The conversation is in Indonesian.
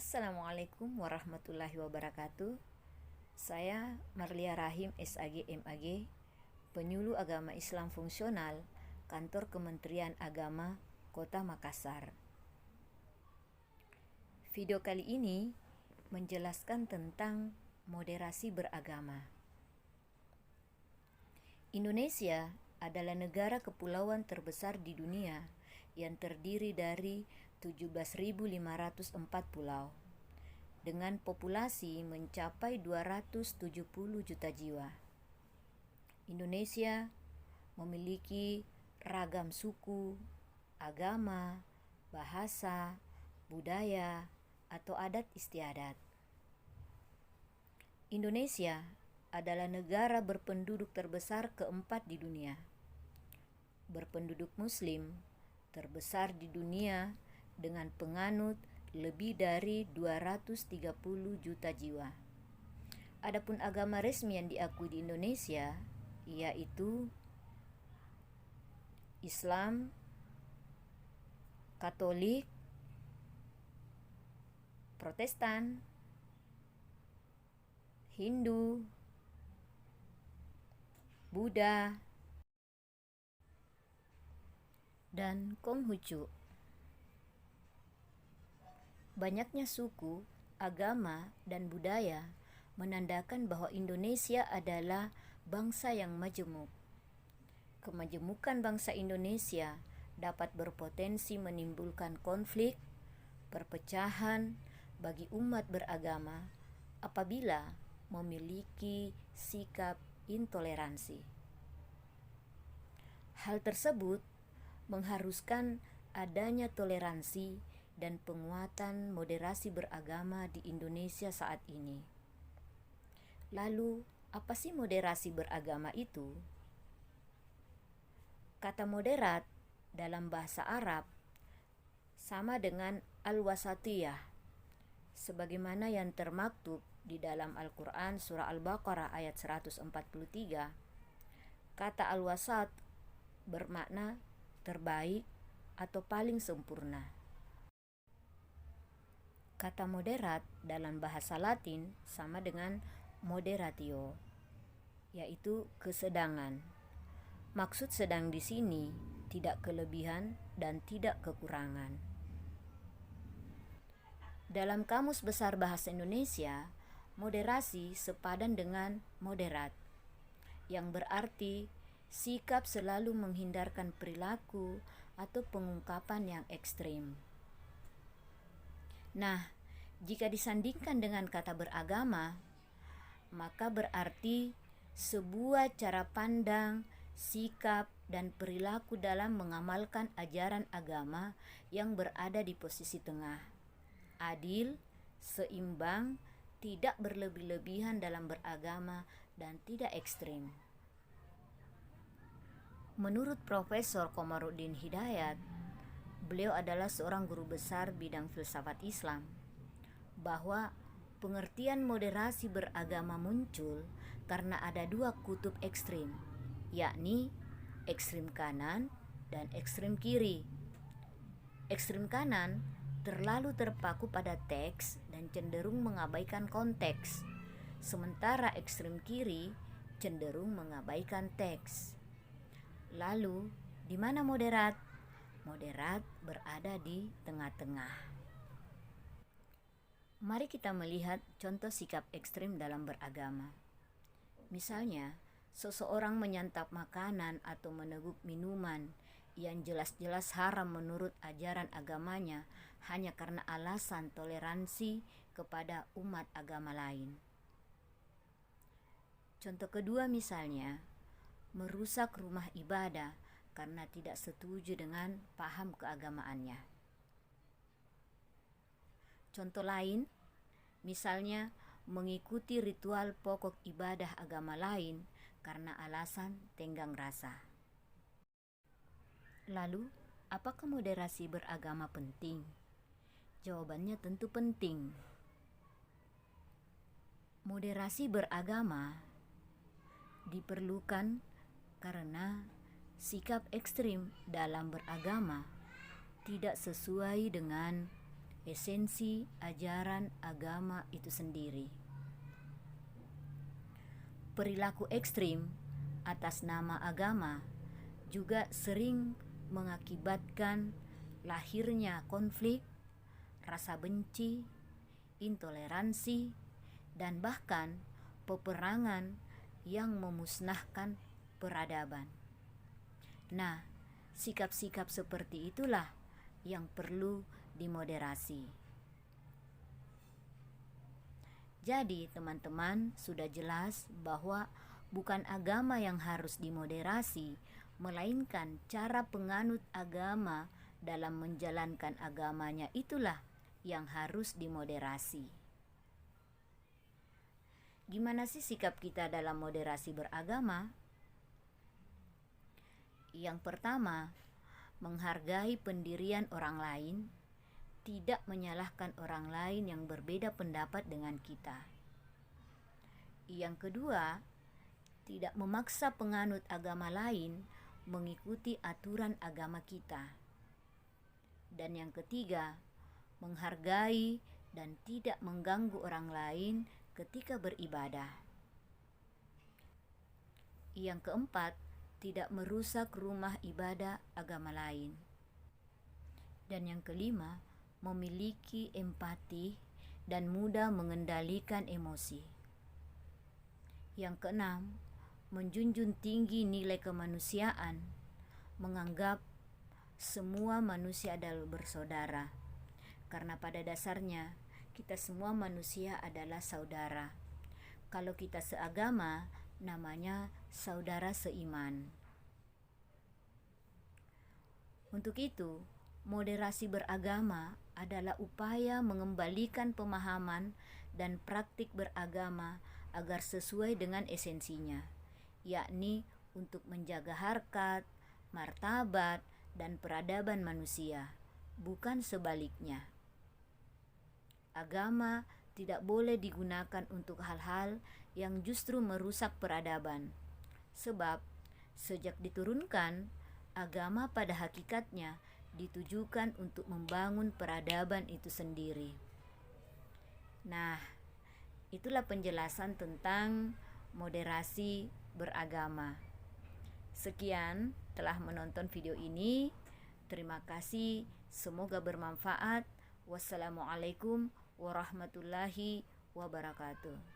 Assalamualaikum warahmatullahi wabarakatuh. Saya Marlia Rahim SAG MAG, penyuluh agama Islam fungsional, Kantor Kementerian Agama, Kota Makassar. Video kali ini menjelaskan tentang moderasi beragama. Indonesia adalah negara kepulauan terbesar di dunia yang terdiri dari 17.504 pulau dengan populasi mencapai 270 juta jiwa. Indonesia memiliki ragam suku, agama, bahasa, budaya, atau adat istiadat. Indonesia adalah negara berpenduduk terbesar keempat di dunia. Berpenduduk Muslim terbesar di dunia dengan penganut lebih dari 230 juta jiwa. Adapun agama resmi yang diakui di Indonesia yaitu Islam, Katolik, Protestan, Hindu, Buddha, dan Konghucu. Banyaknya suku, agama, dan budaya menandakan bahwa Indonesia adalah bangsa yang majemuk. Kemajemukan bangsa Indonesia dapat berpotensi menimbulkan konflik, perpecahan bagi umat beragama apabila memiliki sikap intoleransi. Hal tersebut mengharuskan adanya toleransi dan penguatan moderasi beragama di Indonesia saat ini. Lalu, apa sih moderasi beragama itu? Kata moderat dalam bahasa Arab sama dengan al-wasatiyah, sebagaimana yang termaktub di dalam Al-Quran surah Al-Baqarah ayat 143. Kata al-wasat bermakna terbaik atau paling sempurna. Kata moderat dalam bahasa Latin sama dengan moderatio, yaitu kesedangan. Maksud sedang di sini tidak kelebihan dan tidak kekurangan. Dalam Kamus Besar Bahasa Indonesia, moderasi sepadan dengan moderat, yang berarti sikap selalu menghindarkan perilaku atau pengungkapan yang ekstrim. Nah, jika disandingkan dengan kata beragama, maka berarti sebuah cara pandang, sikap, dan perilaku dalam mengamalkan ajaran agama yang berada di posisi tengah, adil, seimbang, tidak berlebih-lebihan dalam beragama, dan tidak ekstrim. Menurut Profesor Komarudin Hidayat, beliau adalah seorang guru besar bidang filsafat Islam, bahwa pengertian moderasi beragama muncul karena ada dua kutub ekstrim, yakni ekstrim kanan dan ekstrim kiri. Ekstrim kanan terlalu terpaku pada teks dan cenderung mengabaikan konteks, sementara ekstrim kiri cenderung mengabaikan teks. Lalu, di mana moderat? Moderat berada di tengah-tengah. Mari kita melihat contoh sikap ekstrim dalam beragama. Misalnya, seseorang menyantap makanan atau meneguk minuman yang jelas-jelas haram menurut ajaran agamanya hanya karena alasan toleransi kepada umat agama lain. Contoh kedua misalnya, merusak rumah ibadah karena tidak setuju dengan paham keagamaannya. Contoh lain, misalnya mengikuti ritual pokok ibadah agama lain karena alasan tenggang rasa. Lalu, apakah moderasi beragama penting? Jawabannya tentu penting. Moderasi beragama diperlukan karena sikap ekstrim dalam beragama tidak sesuai dengan esensi ajaran agama itu sendiri. Perilaku ekstrim atas nama agama juga sering mengakibatkan lahirnya konflik, rasa benci, intoleransi, dan bahkan peperangan yang memusnahkan peradaban. Nah, sikap-sikap seperti itulah yang perlu dimoderasi. Jadi, teman-teman, sudah jelas bahwa bukan agama yang harus dimoderasi, melainkan cara penganut agama dalam menjalankan agamanya itulah yang harus dimoderasi. Gimana sih sikap kita dalam moderasi beragama? Yang pertama, menghargai pendirian orang lain, tidak menyalahkan orang lain yang berbeda pendapat dengan kita. Yang kedua, tidak memaksa penganut agama lain mengikuti aturan agama kita. Dan yang ketiga, menghargai dan tidak mengganggu orang lain ketika beribadah. Yang keempat, tidak merusak rumah ibadah agama lain. Dan yang kelima, memiliki empati dan mudah mengendalikan emosi. Yang keenam, menjunjung tinggi nilai kemanusiaan, menganggap semua manusia adalah bersaudara. Karena pada dasarnya kita semua manusia adalah saudara. Kalau kita seagama, namanya saudara seiman. Untuk itu, moderasi beragama adalah upaya mengembalikan pemahaman dan praktik beragama agar sesuai dengan esensinya, yakni untuk menjaga harkat, martabat, dan peradaban manusia, bukan sebaliknya. Agama tidak boleh digunakan untuk hal-hal yang justru merusak peradaban, sebab sejak diturunkan, agama pada hakikatnya ditujukan untuk membangun peradaban itu sendiri. Nah, itulah penjelasan tentang moderasi beragama. Sekian telah menonton video ini. Terima kasih, semoga bermanfaat. Wassalamualaikum warahmatullahi wabarakatuh.